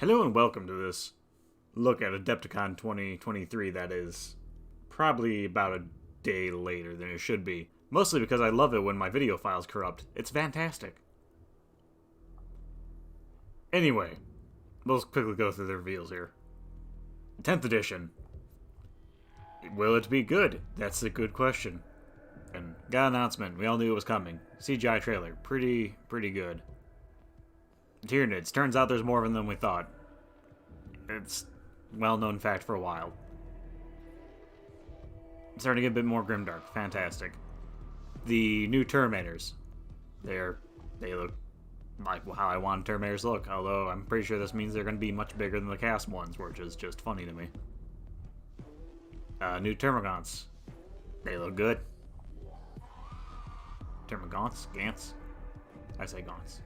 Hello and welcome to this look at AdeptiCon 2023 that is probably about a day later than it should be. Mostly because I love it when my video files corrupt. It's fantastic. Anyway, we'll quickly go through the reveals here. 10th edition. Will it be good? That's a good question. And got an announcement. We all knew it was coming. CGI trailer. Pretty good. Tyranids. Turns out there's more of them than we thought. It's well-known fact for a while. Starting to get a bit more grimdark. Fantastic. The new Terminators. They look like how I want Terminators to look, although I'm pretty sure this means they're going to be much bigger than the cast ones, which is just funny to me. New Termagants. They look good. Termagants? Gants? I say Gaunts.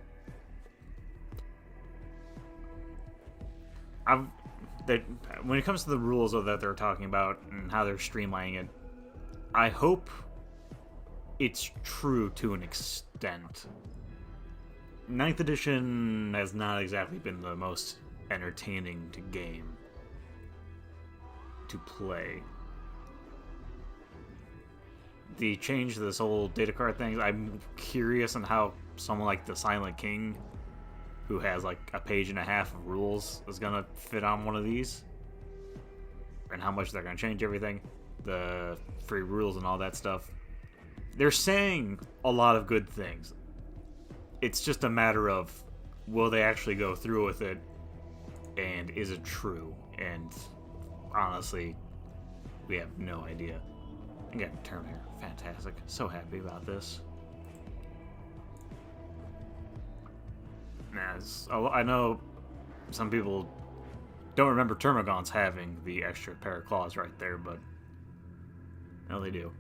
When it comes to the rules that they're talking about and how they're streamlining it, I hope it's true to an extent. 9th edition has not exactly been the most entertaining to game, to play. The change to this whole data card thing, I'm curious on how someone like the Silent King, who has like a page and a half of rules, is gonna fit on one of these, and how much they're gonna change everything, the free rules and all that stuff. They're saying a lot of good things. It's just a matter of, will they actually go through with it, and is it true? And honestly, we have no idea. Again, Terminator, fantastic. So happy about this. I know some people don't remember Termagants having the extra pair of claws right there, but no, they do.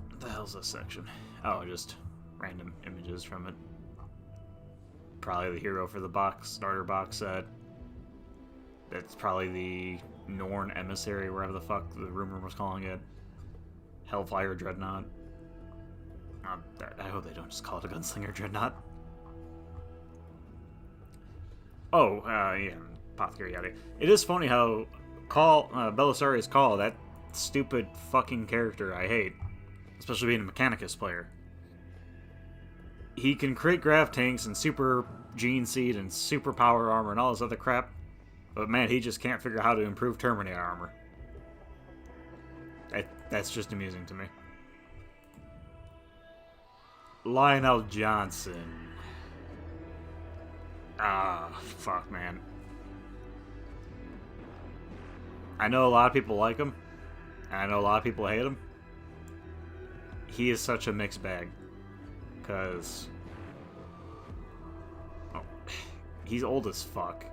What the hell's this section? Oh, just random images from it. Probably the hero for the starter box set. That's probably the Norn Emissary, wherever the fuck the rumor was calling it. Hellfire Dreadnought. I hope they don't just call it a Gunslinger Dreadnought. Oh, yeah, Apothecary Yada. It is funny how Belisarius Call, that stupid fucking character I hate, especially being a Mechanicus player. He can create grav tanks and super gene seed and super power armor and all this other crap, but man, he just can't figure out how to improve Terminator armor. That's just amusing to me. Lionel Johnson. Fuck, man. I know a lot of people like him, and I know a lot of people hate him. He is such a mixed bag, because he's old as fuck,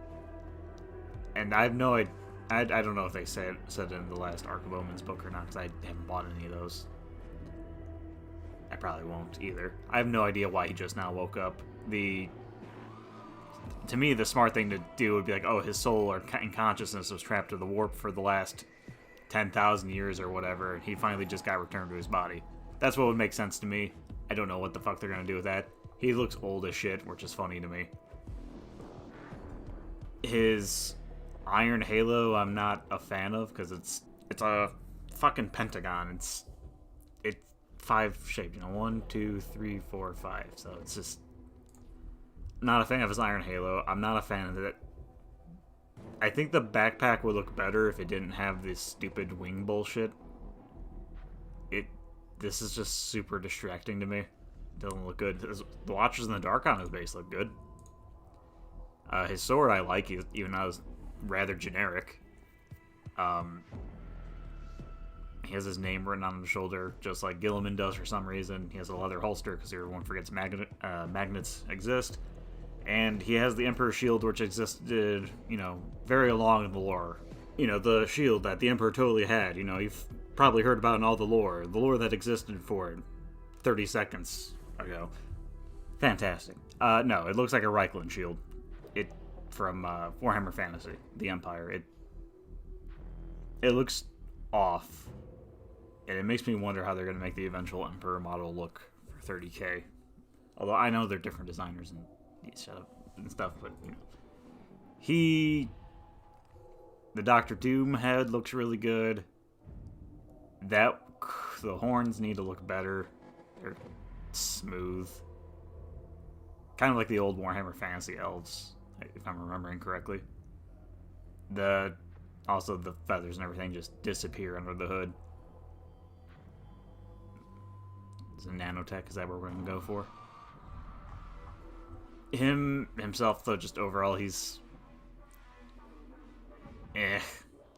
and I have no idea. I don't know if they said it in the last Arc of Omens book or not, because I haven't bought any of those. I probably won't either. I have no idea why he just now woke up. To me, the smart thing to do would be like, oh, his soul or consciousness was trapped to the warp for the last 10,000 years or whatever, and he finally just got returned to his body. That's what would make sense to me. I don't know what the fuck they're gonna do with that. He looks old as shit, which is funny to me. His Iron Halo, I'm not a fan of, because it's a fucking pentagon. It's 5 shaped, 1, 2, 3, 4, 5. So it's just not a fan of his Iron Halo. I'm not a fan of it. I think the backpack would look better if it didn't have this stupid wing bullshit. This is just super distracting to me. It doesn't look good. The Watchers in the Dark on his base look good. His sword I like, even though it's rather generic. He has his name written on his shoulder, just like Gilliman does for some reason. He has a leather holster because everyone forgets magnets exist. And he has the Emperor's shield, which existed, very long in the lore. The shield that the Emperor totally had. You've probably heard about in all the lore that existed for 30 seconds ago. Fantastic. No, it looks like a Reichland shield. From Warhammer Fantasy, the Empire. It looks off. And it makes me wonder how they're going to make the eventual Emperor model look for 30k. Although I know they're different designers and stuff, but The Doctor Doom head looks really good. The horns need to look better. They're smooth. Kind of like the old Warhammer Fantasy elves, if I'm remembering correctly. Also, the feathers and everything just disappear under the hood. Is it nanotech? Is that what we're going to go for? Himself, though, just overall, he's...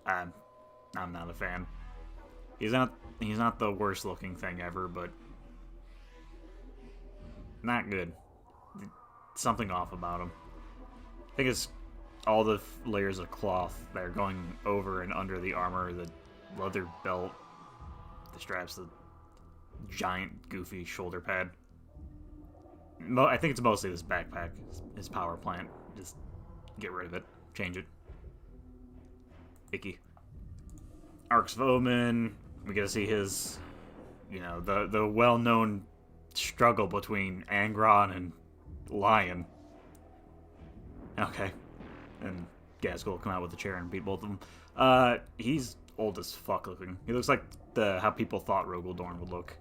I'm not a fan. He's not the worst looking thing ever, but not good. Something off about him. I think it's all the layers of cloth that are going over and under the armor, the leather belt, the straps, the giant goofy shoulder pad. I think it's mostly this backpack, his power plant. Just get rid of it, change it. Icky. Ark's Foeman, we get to see his, the well-known struggle between Angron and Lion. Okay. And Gazgul will come out with a chair and beat both of them. He's old as fuck looking. He looks like how people thought Rogel Dorn would look.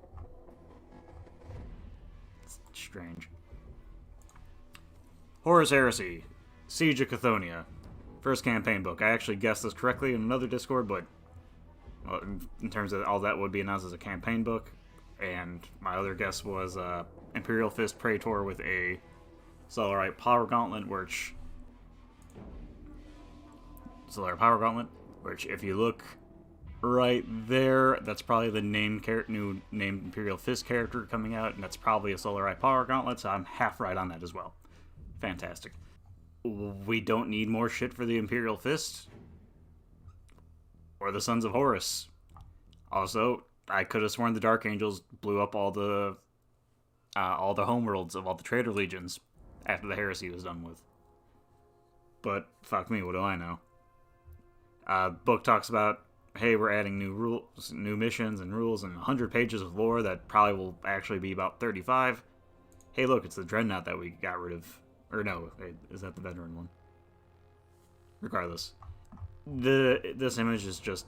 It's strange. Horus Heresy. Siege of Chthoniya. First campaign book. I actually guessed this correctly in another Discord, but in terms of all that would be announced as a campaign book. And my other guess was Imperial Fist Praetor with a Solarite Power Gauntlet, which if you look right there, that's probably the new named Imperial Fist character coming out, and that's probably a Solarite Power Gauntlet, so I'm half right on that as well. Fantastic. We don't need more shit for the Imperial Fist or the Sons of Horus. Also, I could have sworn the Dark Angels blew up all the homeworlds of all the Traitor Legions after the Heresy was done with. But fuck me, what do I know? Book talks about, hey, we're adding new rules, new missions and rules, and 100 pages of lore that probably will actually be about 35. Hey, look, it's the Dreadnought that we got rid of. Or no, is that the veteran one? Regardless, this image is just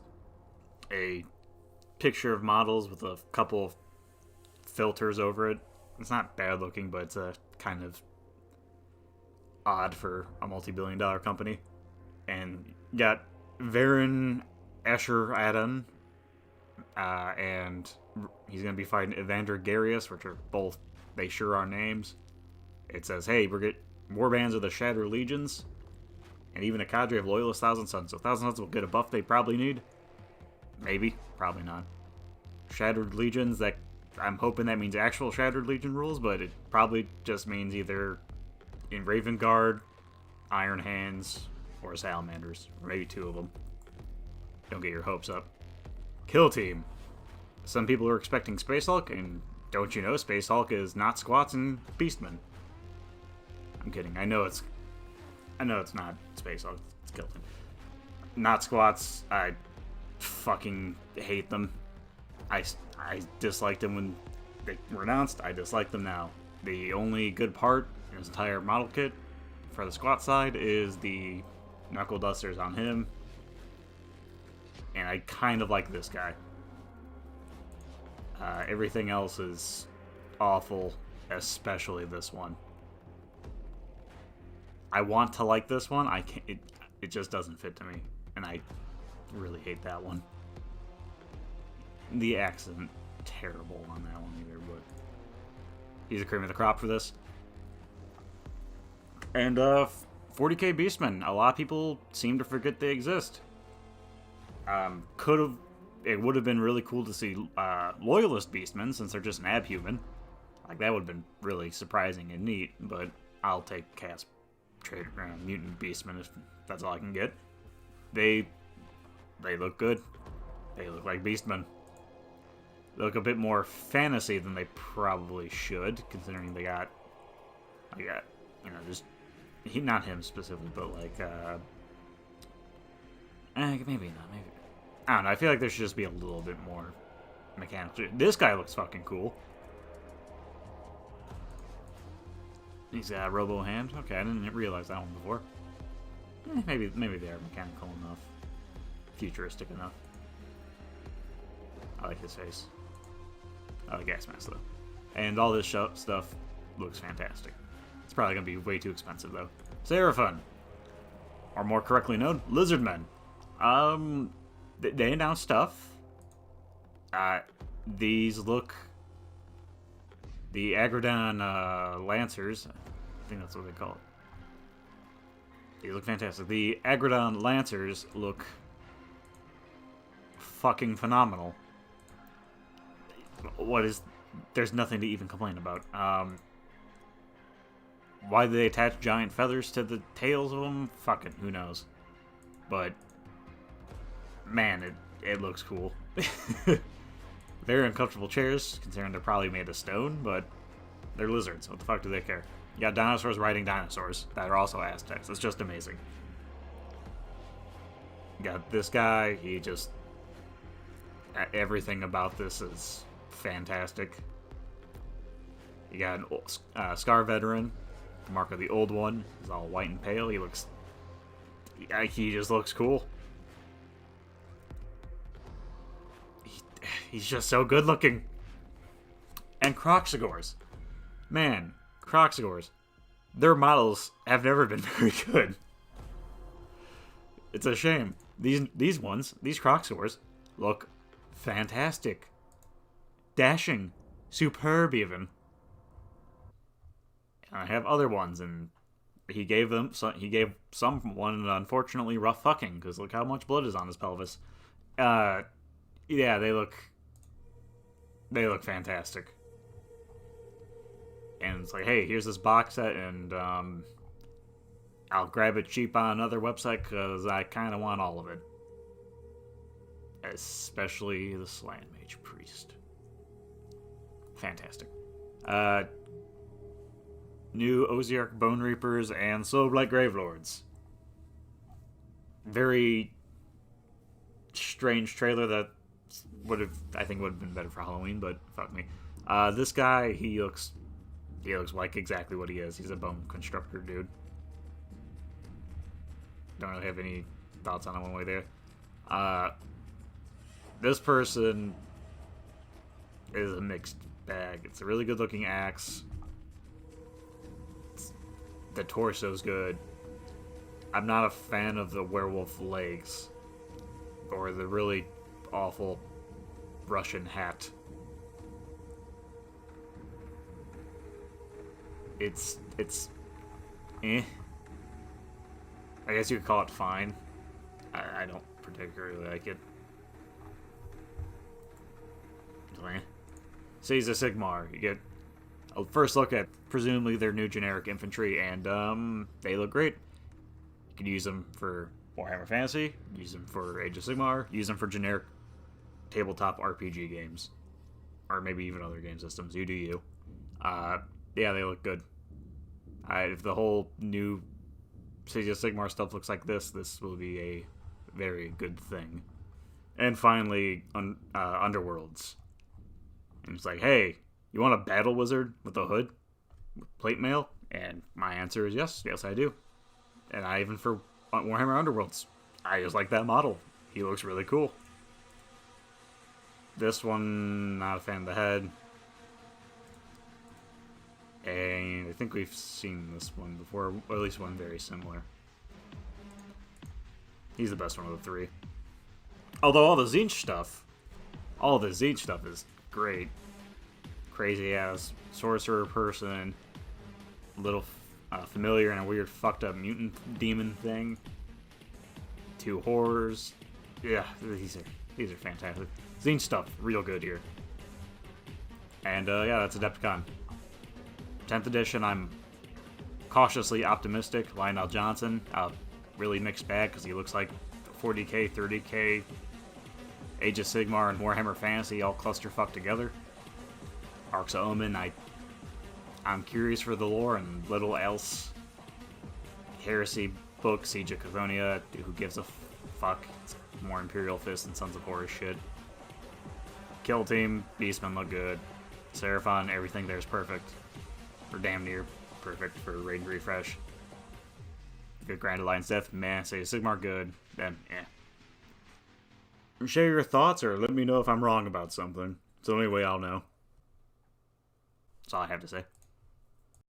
a picture of models with a couple of filters over it. It's not bad looking, but it's a kind of odd for a multi-billion-dollar company. And you got Varen Asher Adon, and he's going to be fighting Evander Garius, which are both, they sure are names. It says, hey, we're getting warbands of the Shattered Legions, and even a cadre of Loyalist Thousand Sons. So Thousand Sons will get a buff they probably need. Maybe. Probably not. Shattered Legions, that I'm hoping that means actual Shattered Legion rules, but it probably just means either in Raven Guard, Iron Hands, or Salamanders. Or maybe two of them. Don't get your hopes up. Kill Team. Some people are expecting Space Hulk, and don't you know Space Hulk is not Squats and Beastmen. I'm kidding. I know it's not Space Hulk. It's Kill Team. Not Squats. I fucking hate them. I disliked them when they were announced. I dislike them now. The only good part in his entire model kit for the Squat side is the knuckle dusters on him. And I kind of like this guy. Everything else is awful, especially this one. I want to like this one. I can't. It just doesn't fit to me, and I really hate that one. The axe isn't terrible on that one either, but he's a cream of the crop for this. And 40k Beastmen. A lot of people seem to forget they exist. It would have been really cool to see Loyalist Beastmen, since they're just an abhuman. Like, that would have been really surprising and neat, but I'll take Chaos Mutant Beastmen if that's all I can get. They look good. They look like Beastmen. They look a bit more fantasy than they probably should, considering they got, just, not him specifically, but like, maybe not, maybe. I don't know, I feel like there should just be a little bit more mechanical. This guy looks fucking cool. He's got a robo hand. Okay, I didn't realize that one before. maybe they are mechanical enough, futuristic enough. I like his face. I like gas mask though, and all this stuff looks fantastic. It's probably gonna be way too expensive though. Seraphon, or more correctly known, Lizardmen. They announced stuff. These look, the Agrodon Lancers, I think that's what they call it. These look fantastic. The Agrodon Lancers look fucking phenomenal. There's nothing to even complain about. Why do they attach giant feathers to the tails of them? Fucking who knows. But man, it looks cool. Very uncomfortable chairs, considering they're probably made of stone, but they're lizards. What the fuck do they care? You got dinosaurs riding dinosaurs that are also Aztecs. It's just amazing. You got this guy, he just... everything about this is fantastic. You got an Scar Veteran, the mark of the old one. He's all white and pale. He looks... he just looks cool. He's just so good looking. And Croxagores. Man, Croxagores. Their models have never been very good. It's a shame. These ones, these Croxagores, look fantastic. Dashing. Superb even. And I have other ones, and he gave someone unfortunately rough fucking, because look how much blood is on his pelvis. Yeah, they look fantastic. And it's like, hey, here's this box set, and I'll grab it cheap on another website because I kind of want all of it. Especially the Slant Mage Priest. Fantastic. New Oziark Bone Reapers and Soulblight Gravelords. Very strange trailer that I think would have been better for Halloween, but fuck me. This guy, he looks like exactly what he is. He's a bone constructor dude. Don't really have any thoughts on it one way there. This person is a mixed bag. It's a really good looking axe. The torso's good. I'm not a fan of the werewolf legs or the really awful Russian hat. It's eh. I guess you could call it fine. I don't particularly like it. Caesar Sigmar. You get a first look at presumably their new generic infantry, and they look great. You can use them for Warhammer Fantasy, use them for Age of Sigmar, use them for generic tabletop RPG games, or maybe even other game systems. You do you. Yeah, they look good. If the whole new Age of Sigmar stuff looks like this will be a very good thing. And finally, Underworlds. And it's like, hey, you want a battle wizard with a hood? With plate mail? And my answer is yes. Yes, I do. And I even for Warhammer Underworlds, I just like that model. He looks really cool. This one, not a fan of the head. And I think we've seen this one before, or at least one very similar. He's the best one of the three. Although all the Tzeentch stuff is great. Crazy ass sorcerer person, little familiar and a weird fucked up mutant demon thing. 2 horrors. Yeah, these are fantastic. Tzeentch stuff, real good here. And yeah, that's Adepticon. 10th edition, I'm cautiously optimistic. Lionel Johnson, really mixed bag because he looks like 40k, 30k, Age of Sigmar, and Warhammer Fantasy all clusterfucked together. Arcs of Omen, I'm curious for the lore and little else. Heresy book, Siege of Cavonia, who gives a fuck? It's more Imperial Fist and Sons of Horus shit. Kill Team, Beastmen look good. Seraphon, everything there's perfect. Or damn near perfect for Raid and Refresh. Good Grand Alliance Death, meh. Say Sigmar, good. Then, eh. Share your thoughts or let me know if I'm wrong about something. It's the only way I'll know. That's all I have to say.